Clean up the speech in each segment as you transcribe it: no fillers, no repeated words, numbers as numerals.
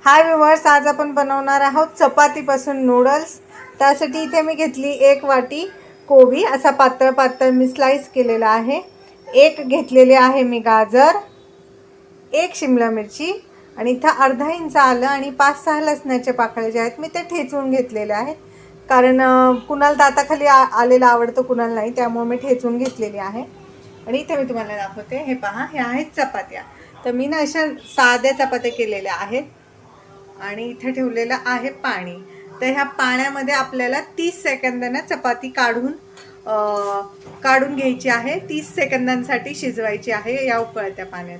हाय viewers, आज आपण बनवणार आहोत चपातीपासून नूडल्स। त्यासाठी इथे मी घेतली 1 वाटी कोबी, असा पातळ पातळ मी स्लाइस केलेला आहे। एक घेतलेले आहे मी गाजर, एक शिमला मिरची आणि इथं अर्धा इंच आलं आणि 5-6 लसणाच्या पाकळ्या ज्या आहेत मी ते ठेचून घेतलेले आहेत। कारण कुणाला दाताखाली आलेलं आवडतं, कुणाला नाही, त्यामुळे मी ठेचून घेतलेली आहे। आणि इथे मी तुम्हाला दाखवते, हे पहा, हे आहेत चपात्या। तर मी ना अशा साध्या चपात्या केलेल्या आहेत आणि इथे ठेवलेलं आहे पाणी। तर ह्या पाण्यामध्ये आपल्याला 30 सेकंदांना चपाती काढून घ्यायची आहे। 30 सेकंदांसाठी शिजवायची आहे या उकळत्या पाण्यात।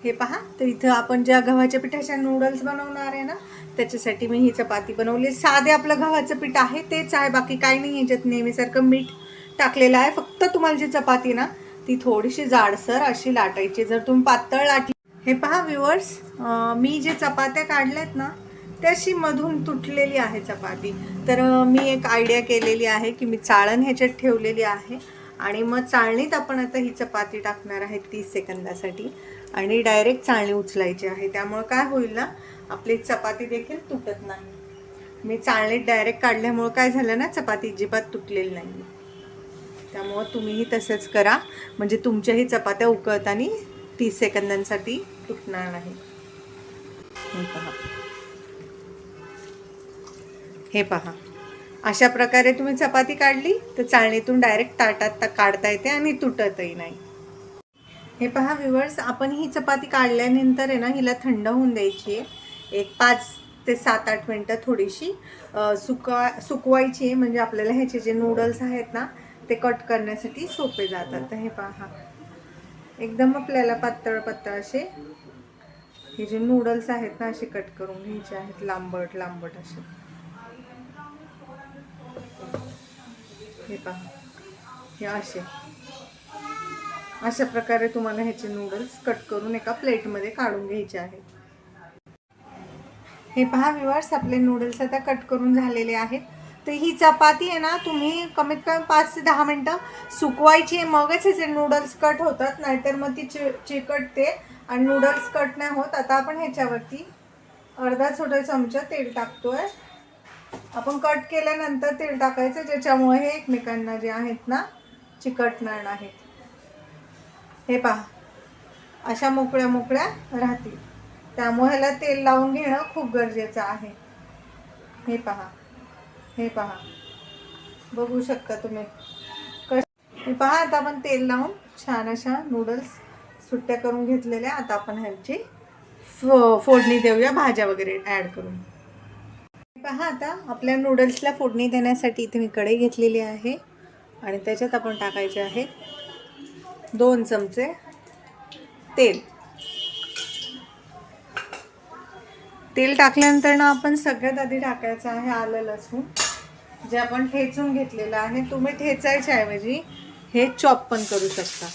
हे पहा, तर इथं आपण ज्या गव्हाच्या पिठाच्या नूडल्स बनवणार आहे ना, त्याच्यासाठी मी ही चपाती बनवली। साधे आपलं गव्हाचं पीठ आहे तेच आहे, बाकी काही नाही। ह्याच्यात नेहमीसारखं मीठ टाकलेलं आहे। फक्त तुम्हाला जी चपाती ना ती थोडीशी जाडसर अशी लाटायची। जर तुम्ही पातळ लाटली, हे पहा व्ह्यूअर्स, मी जे चपात्या काढल्यात ना त्याशी मधून तुटलेली आहे चपाती। तर मी एक आयडिया केलेली आहे की मी चाळण ह्याच्यात ठेवलेली आहे आणि मग चाळणीत आपण आता ही चपाती टाकणार आहे 30 सेकंदासाठी आणि डायरेक्ट चाळणी उचलायची आहे। त्यामुळे काय होईल ना, आपली चपाती देखील तुटत नाही। मी चाळणीत डायरेक्ट काढल्यामुळे काय झालं ना, चपाती अजिबात तुटलेली नाही। त्यामुळे तुम्हीही तसंच करा, म्हणजे तुमच्याही चपात्या उकळताना 30 सेकंदांसाठी तुटणार नाही। हे पहा, अशा प्रकारे तुम्ही चपाती काढली तर चाळणीतून डायरेक्ट ताटात काढता येते आणि तुटतही नाही। हे पहा व्ह्यूअर्स, आपण ही चपाती काढल्यानंतर आहे ना, हिला थंड होऊन द्यायची आहे। एक 5 ते 7-8 मिनटं थोडीशी सुकवायची आहे, म्हणजे आपल्याला ह्याचे जे नूडल्स आहेत ना ते कट करण्यासाठी सोपे जातात। तर हे पहा, एकदम आपल्याला पातळ पातळ असे हे जे नूडल्स आहेत ना असे कट करून घ्यायचे आहेत, लांबट लांबट असे। हे पहा, हे अशा प्रकारे तुम्हाला ह्याचे नूडल्स कट करून एका प्लेटमध्ये काढून घ्यायचे आहेत। हे पहा व्ह्यूअर्स, आपले नूडल्स आता कट करून झालेले आहेत। तर ही चपाती आहे ना, तुम्ही कमीत कमी 5 ते 10 मिनटं सुकवायची आहे, मगच ह्याचे नूडल्स कट होतात, नाहीतर मग ती चिकटते आणि नूडल्स कट नाही होत। आता आपण ह्याच्यावरती अर्धा छोटा चमचा तेल टाकतोय। आपण कट केल्यानंतर तेल टाकायचं, ज्याच्यामुळे हे एकमेकांना जे आहेत ना चिकटणार नाहीत। हे पहा, अशा मोकळ्या मोकळ्या राहतील, त्यामुळे ह्याला तेल लावून घेणं खूप गरजेचं आहे। हे पहा, हे पहा, बघू शकता तुम्ही हे पहा, आता आपण तेल लावून छान अशा नूडल्स सुट्ट्या करून घेतलेल्या। आता आपण ह्याची फोडणी देऊया, भाज्या वगैरे ॲड करून। पहा, आता आपल्या नूडल्सला फोडणी देण्यासाठी इथे मी कढई घेतलेली आहे आणि त्याच्यात आपण टाकायचे आहे 2 चमचे तेल। तेल टाकल्यानंतर ना आपण सगळ्यात आधी टाकायचं आहे आलं लसूण, जे आपण ठेचून घेतलेलं आहे। तुम्ही ठेचायच्या ऐवजी हे चॉप पण करू शकता।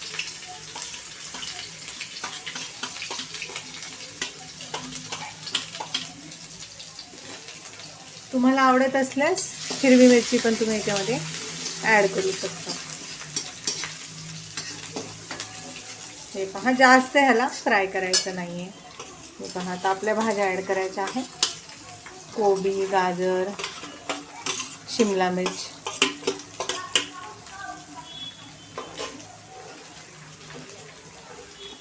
तुम्हाला आवडत असल्यास हिरवी मिरची पण तुम्ही याच्यामध्ये ॲड करू शकता। हे पहा, जास्त ह्याला फ्राय करायचं नाही आहे। हे पहा, आता आपल्या भाज्या ॲड करायच्या आहेत, कोबी, गाजर, शिमला मिर्च।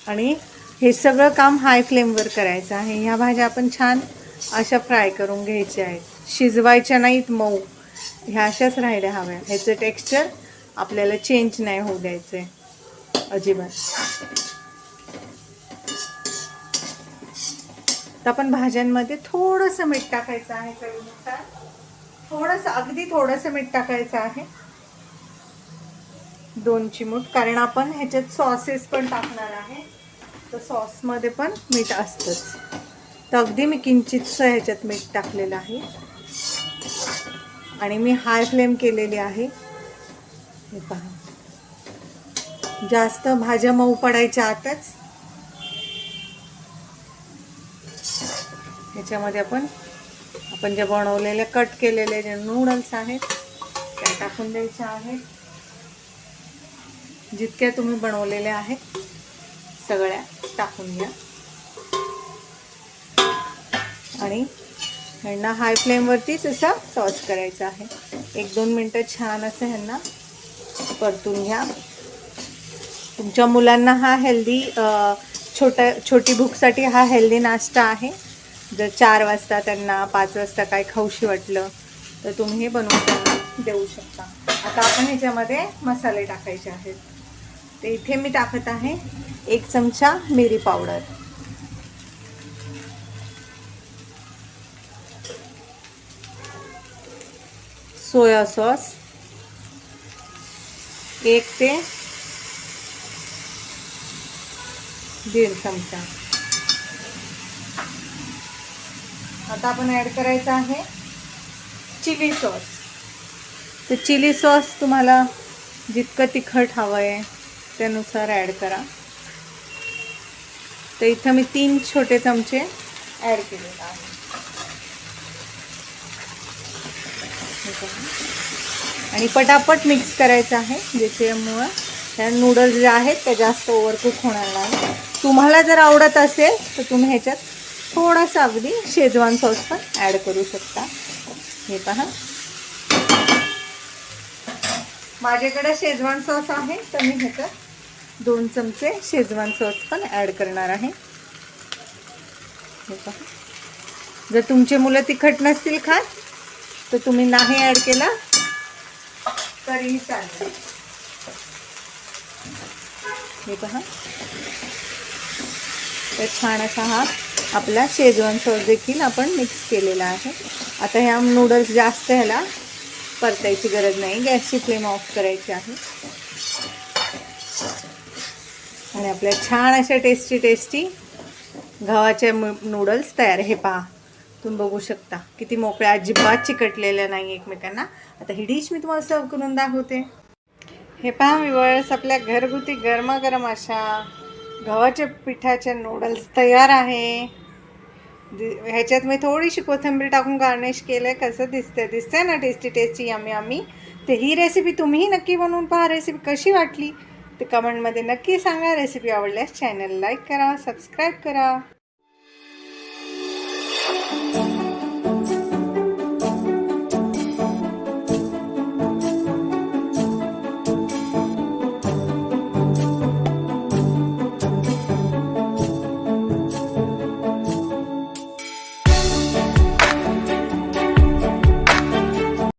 आणि हे सगळं काम हाय फ्लेमवर करायचं आहे। ह्या भाज्या आपण छान अशा फ्राय करून घ्यायच्या आहेत, शिजवायच्या नाहीत, मऊ ह्या अशाच राहायला हव्या। ह्याचं टेक्स्चर आपल्याला चेंज नाही होऊ द्यायचं आहे अजिबात। तर आपण भाज्यांमध्ये थोडंसं मीठ टाकायचं आहे, चवीनुसार थोडंसं, अगदी थोडंसं मीठ टाकायचं आहे, 2 चिमूट, कारण आपण ह्याच्यात सॉसेस पण टाकणार आहे, तर सॉसमध्ये पण मीठ असतंच। तर अगदी मी किंचितसं ह्याच्यात मीठ टाकलेलं आहे आणि मी हाय फ्लेम केलेली आहे। हे पहा, जास्त भाज्या मऊ पडायच्या आतच ह्याच्यामध्ये आपण जे बनवलेले कट केलेले जे नूडल्स आहेत त्या टाकून द्यायच्या आहेत। जितक्या तुम्ही बनवलेल्या आहेत सगळ्या टाकून घ्या आणि ह्यांना हाय फ्लेमवरतीच असं टॉस करायचं आहे. 1-2 मिनटं छान असं ह्यांना परतून घ्या. तुमच्या मुलांना हा हेल्दी छोटी भूकसाठी हा हेल्दी नाश्ता आहे. जर 4 वाजता त्यांना 5 वाजता काय खाऊशी वाटलं तर तुम्ही हे बनवून त्यांना देऊ शकता. आता आपण ह्याच्यामध्ये मसाले टाकायचे आहेत. तर इथे मी टाकत आहे 1 चमचा मिरी पावडर, सोया सॉस 1 ते 1.5 चमचा. आता आपण ॲड करायचं आहे चिली सॉस. तर चिली सॉस तुम्हाला जितकं तिखट हवं आहे त्यानुसार ॲड करा. तर इथं मी 3 छोटे चमचे ॲड केलेले आहे. आणि पटापट मिक्स करायचं आहे, ज्याच्यामुळं त्या नूडल्स जे आहेत त्या जास्त ओव्हरकुक होणार नाही. तुम्हाला जर आवडत असेल तर तुम्ही ह्याच्यात थोडासा अगदी शेजवान सॉस पण ॲड करू शकता. हे पहा, माझ्याकडे शेजवान सॉस आहे तर मी ह्याच्यात 2 चमचे शेजवान सॉस पण ॲड करणार आहे. हे पहा, जर तुमचे मुलं तिखट नसतील खात तर तुम्ही नाही ॲड केला तरीही चालेल. हे पहा, तर छान असा हा आपला शेजवान सॉस देखील आपण मिक्स केलेला आहे. आता ह्या नूडल्स जास्त ह्याला परतायची गरज नाही, गॅसची फ्लेम ऑफ करायची आहे. आणि आपल्या छान अशा टेस्टी गव्हाचे नूडल्स तयार. हे पहा, तुम्ही बघू शकता किती मोकळ्या, अजिबात चिकटलेल्या नाही एकमेकांना. आता ही डिश मी तुम्हाला सर्व करून दाखवते. हे पहा व्ह्यूअर्स, आपल्या घरगुती गरमागरम अशा गव्हाच्या पिठाचे नूडल्स तयार आहे. ह्याच्यात मी थोडीशी कोथिंबीर टाकून गार्निश केलं आहे. कसं दिसतंय ना, टेस्टी यम्मी यम्मी. तर ही रेसिपी तुम्हीही नक्की बनवून पहा. रेसिपी कशी वाटली ते कमेंटमध्ये नक्की सांगा. रेसिपी आवडल्यास चॅनल लाईक करा, सबस्क्राईब करा.